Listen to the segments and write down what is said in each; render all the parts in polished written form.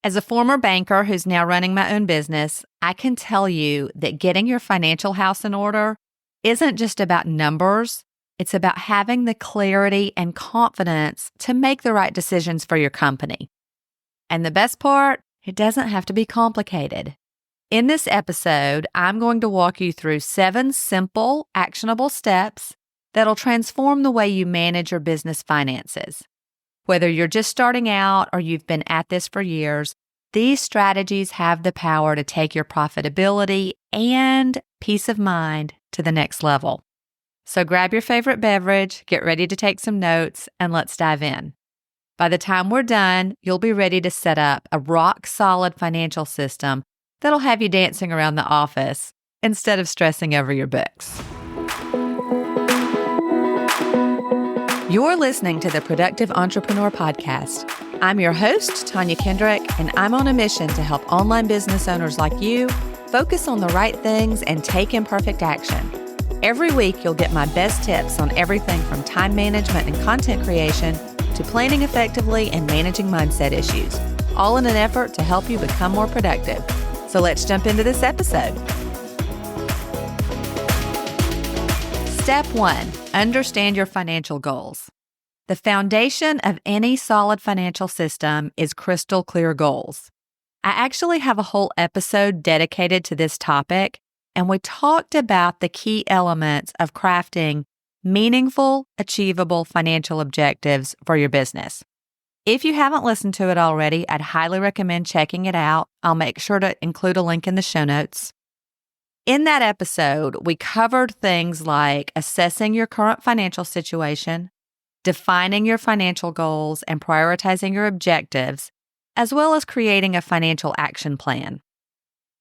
As a former banker who's now running my own business, I can tell you that getting your financial house in order isn't just about numbers. It's about having the clarity and confidence to make the right decisions for your company. And the best part, it doesn't have to be complicated. In this episode, I'm going to walk you through 7 simple, actionable steps that'll transform the way you manage your business finances. Whether you're just starting out or you've been at this for years, these strategies have the power to take your profitability and peace of mind to the next level. So grab your favorite beverage, get ready to take some notes, and let's dive in. By the time we're done, you'll be ready to set up a rock-solid financial system that'll have you dancing around the office instead of stressing over your books. You're listening to the Productive Entrepreneur Podcast. I'm your host, Tonia Kendrick, and I'm on a mission to help online business owners like you focus on the right things and take imperfect action. Every week, you'll get my best tips on everything from time management and content creation to planning effectively and managing mindset issues, all in an effort to help you become more productive. So let's jump into this episode. Step 1, understand your financial goals. The foundation of any solid financial system is crystal clear goals. I actually have a whole episode dedicated to this topic, and we talked about the key elements of crafting meaningful, achievable financial objectives for your business. If you haven't listened to it already, I'd highly recommend checking it out. I'll make sure to include a link in the show notes. In that episode, we covered things like assessing your current financial situation, defining your financial goals and prioritizing your objectives, as well as creating a financial action plan.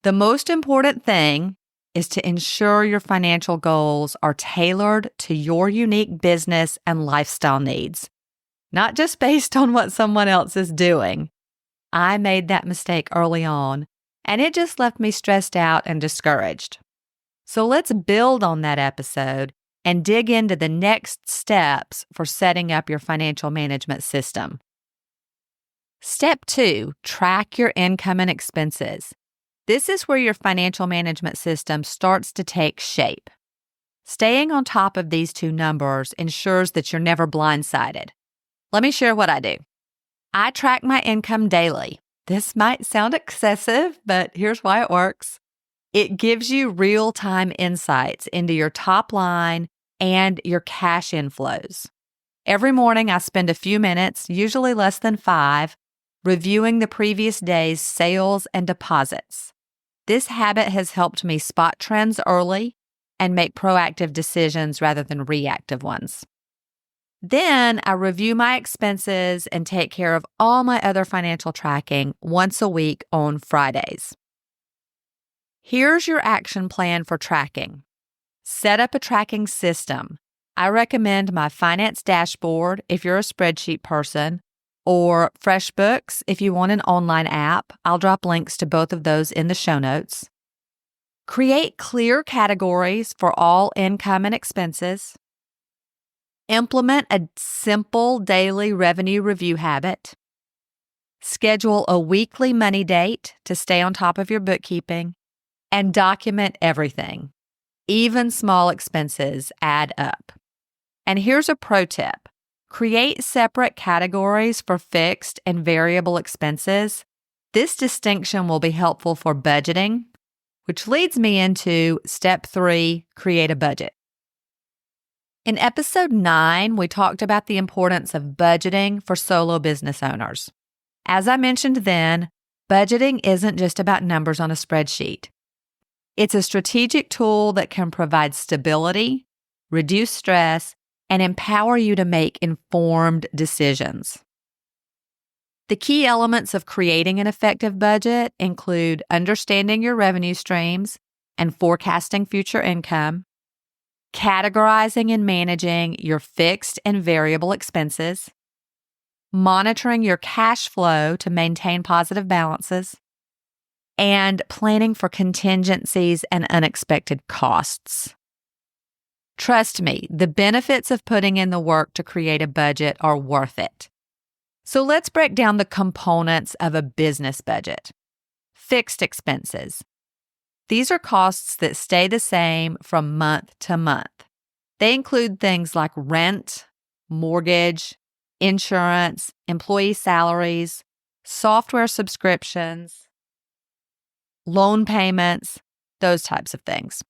The most important thing is to ensure your financial goals are tailored to your unique business and lifestyle needs, not just based on what someone else is doing. I made that mistake early on, and it just left me stressed out and discouraged. So let's build on that episode and dig into the next steps for setting up your financial management system. Step 2, track your income and expenses. This is where your financial management system starts to take shape. Staying on top of these 2 numbers ensures that you're never blindsided. Let me share what I do. I track my income daily. This might sound excessive, but here's why it works. It gives you real-time insights into your top line and your cash inflows. Every morning, I spend a few minutes, usually less than 5, reviewing the previous day's sales and deposits. This habit has helped me spot trends early and make proactive decisions rather than reactive ones. Then I review my expenses and take care of all my other financial tracking once a week on Fridays. Here's your action plan for tracking. Set up a tracking system. I recommend my finance dashboard if you're a spreadsheet person, or FreshBooks if you want an online app. I'll drop links to both of those in the show notes. Create clear categories for all income and expenses. Implement a simple daily revenue review habit. Schedule a weekly money date to stay on top of your bookkeeping. And document everything. Even small expenses add up. And here's a pro tip. Create separate categories for fixed and variable expenses. This distinction will be helpful for budgeting, which leads me into step 3, create a budget. In episode 9, we talked about the importance of budgeting for solo business owners. As I mentioned then, budgeting isn't just about numbers on a spreadsheet. It's a strategic tool that can provide stability, reduce stress, and empower you to make informed decisions. The key elements of creating an effective budget include understanding your revenue streams and forecasting future income, categorizing and managing your fixed and variable expenses, monitoring your cash flow to maintain positive balances, and planning for contingencies and unexpected costs. Trust me, the benefits of putting in the work to create a budget are worth it. So let's break down the components of a business budget. Fixed expenses. These are costs that stay the same from month to month. They include things like rent, mortgage, insurance, employee salaries, software subscriptions, loan payments, those types of things.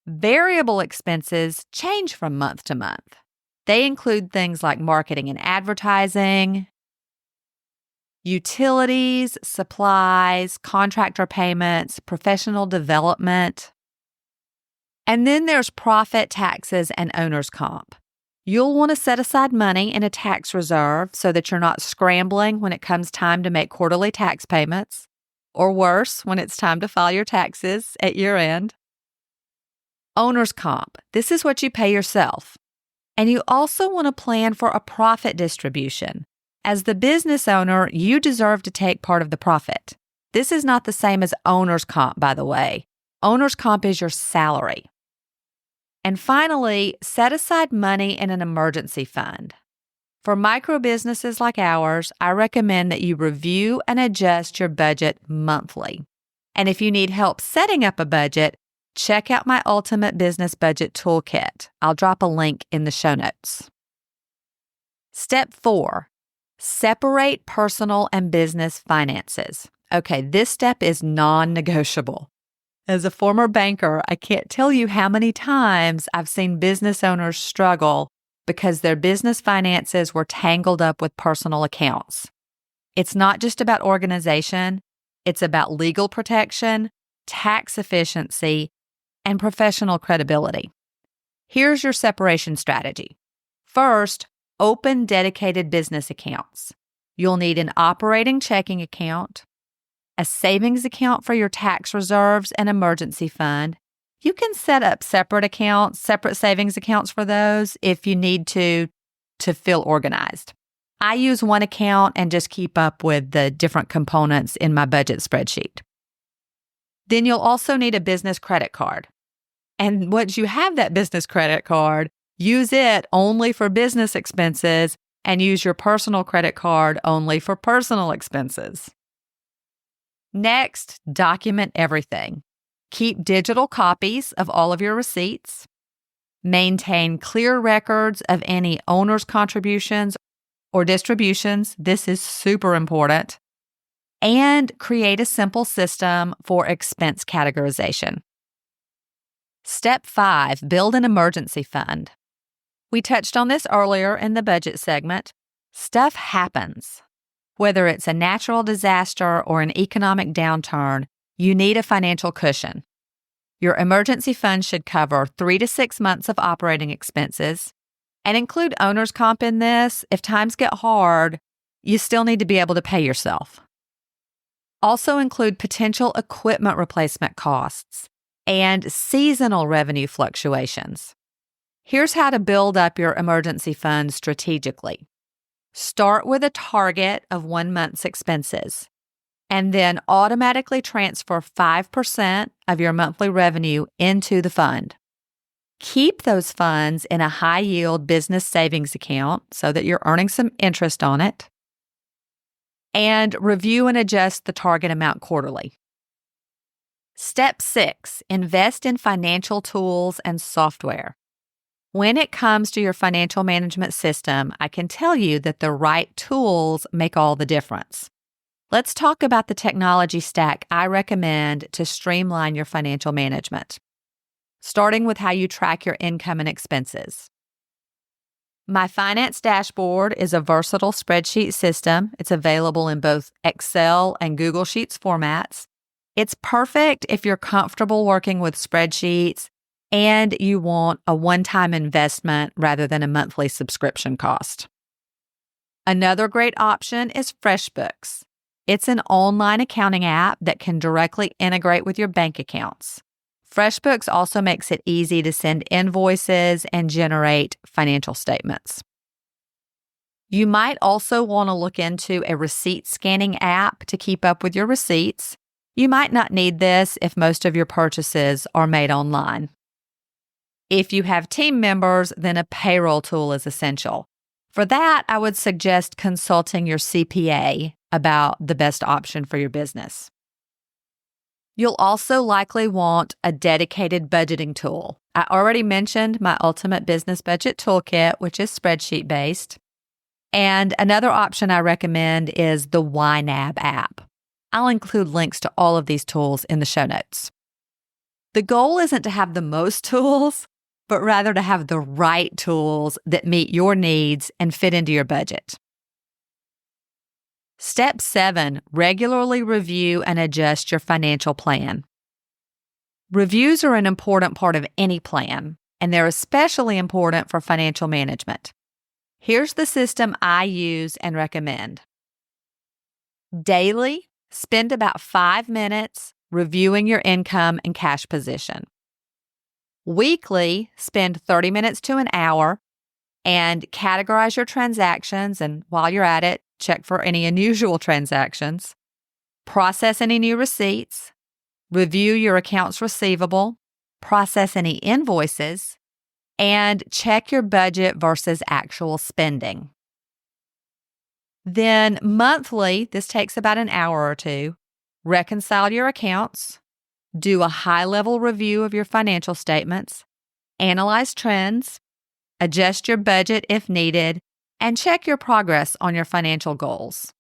Variable expenses change from month to month. They include things like marketing and advertising, utilities, supplies, contractor payments, professional development. And then there's profit, taxes, and owner's comp. You'll want to set aside money in a tax reserve so that you're not scrambling when it comes time to make quarterly tax payments, or worse, when it's time to file your taxes at year end. Owner's comp. This is what you pay yourself. And you also want to plan for a profit distribution. As the business owner, you deserve to take part of the profit. This is not the same as owner's comp, by the way. Owner's comp is your salary. And finally, set aside money in an emergency fund. For micro businesses like ours, I recommend that you review and adjust your budget monthly. And if you need help setting up a budget, check out my Ultimate Business Budget Toolkit. I'll drop a link in the show notes. Step 4, separate personal and business finances. Okay, this step is non-negotiable. As a former banker, I can't tell you how many times I've seen business owners struggle because their business finances were tangled up with personal accounts. It's not just about organization, it's about legal protection, tax efficiency, and professional credibility. Here's your separation strategy. First, open dedicated business accounts. You'll need an operating checking account, a savings account for your tax reserves and emergency fund. You can set up separate accounts, separate savings accounts for those if you need to feel organized. I use one account and just keep up with the different components in my budget spreadsheet. Then you'll also need a business credit card. And once you have that business credit card, use it only for business expenses and use your personal credit card only for personal expenses. Next, document everything. Keep digital copies of all of your receipts. Maintain clear records of any owner's contributions or distributions. This is super important. And create a simple system for expense categorization. Step 5, build an emergency fund. We touched on this earlier in the budget segment. Stuff happens. Whether it's a natural disaster or an economic downturn, you need a financial cushion. Your emergency fund should cover 3 to 6 months of operating expenses and include owner's comp in this. If times get hard, you still need to be able to pay yourself. Also include potential equipment replacement costs and seasonal revenue fluctuations. Here's how to build up your emergency fund strategically. Start with a target of 1 month's expenses, and then automatically transfer 5% of your monthly revenue into the fund. Keep those funds in a high-yield business savings account so that you're earning some interest on it, and review and adjust the target amount quarterly. Step 6, invest in financial tools and software. When it comes to your financial management system, I can tell you that the right tools make all the difference. Let's talk about the technology stack I recommend to streamline your financial management, starting with how you track your income and expenses. My finance dashboard is a versatile spreadsheet system. It's available in both Excel and Google Sheets formats. It's perfect if you're comfortable working with spreadsheets and you want a one-time investment rather than a monthly subscription cost. Another great option is FreshBooks. It's an online accounting app that can directly integrate with your bank accounts. FreshBooks also makes it easy to send invoices and generate financial statements. You might also want to look into a receipt scanning app to keep up with your receipts. You might not need this if most of your purchases are made online. If you have team members, then a payroll tool is essential. For that, I would suggest consulting your CPA about the best option for your business. You'll also likely want a dedicated budgeting tool. I already mentioned my Ultimate Business Budget Toolkit, which is spreadsheet-based. And another option I recommend is the YNAB app. I'll include links to all of these tools in the show notes. The goal isn't to have the most tools, but rather to have the right tools that meet your needs and fit into your budget. Step 7, regularly review and adjust your financial plan. Reviews are an important part of any plan, and they're especially important for financial management. Here's the system I use and recommend. Daily, spend about 5 minutes reviewing your income and cash position. Weekly, spend 30 minutes to an hour and categorize your transactions, and while you're at it, check for any unusual transactions. Process any new receipts. Review your accounts receivable. Process any invoices. And check your budget versus actual spending. Then monthly, this takes about an hour or two, reconcile your accounts, do a high-level review of your financial statements, analyze trends, adjust your budget if needed, and check your progress on your financial goals.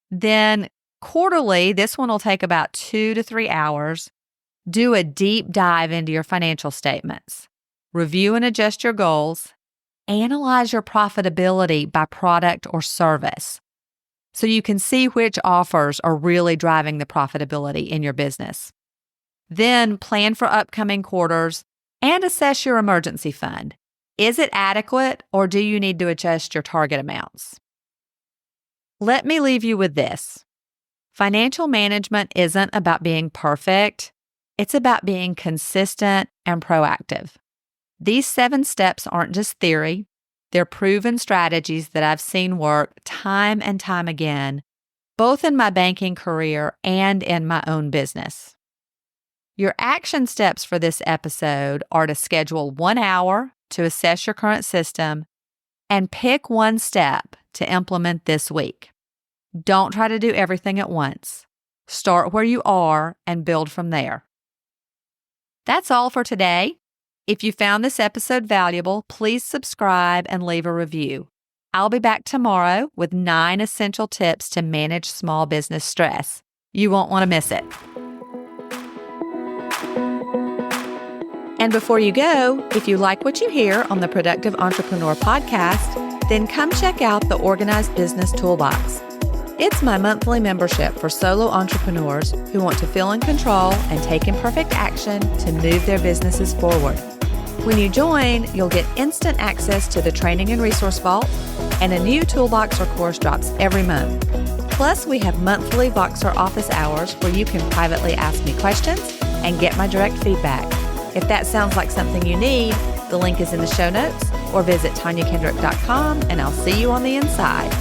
Then quarterly, this one will take about 2 to 3 hours. Do a deep dive into your financial statements. Review and adjust your goals. Analyze your profitability by product or service so you can see which offers are really driving the profitability in your business. Then plan for upcoming quarters and assess your emergency fund. Is it adequate, or do you need to adjust your target amounts? Let me leave you with this. Financial management isn't about being perfect. It's about being consistent and proactive. These 7 steps aren't just theory. They're proven strategies that I've seen work time and time again, both in my banking career and in my own business. Your action steps for this episode are to schedule 1 hour to assess your current system and pick one step to implement this week. Don't try to do everything at once. Start where you are and build from there. That's all for today. If you found this episode valuable, please subscribe and leave a review. I'll be back tomorrow with 9 essential tips to manage small business stress. You won't want to miss it. And before you go, if you like what you hear on the Productive Entrepreneur podcast, then come check out the Organized Business Toolbox. It's my monthly membership for solo entrepreneurs who want to feel in control and take imperfect action to move their businesses forward. When you join, you'll get instant access to the Training and Resource Vault, and a new toolbox or course drops every month. Plus, we have monthly Voxer office hours where you can privately ask me questions and get my direct feedback. If that sounds like something you need, the link is in the show notes, or visit ToniaKendrick.com, and I'll see you on the inside.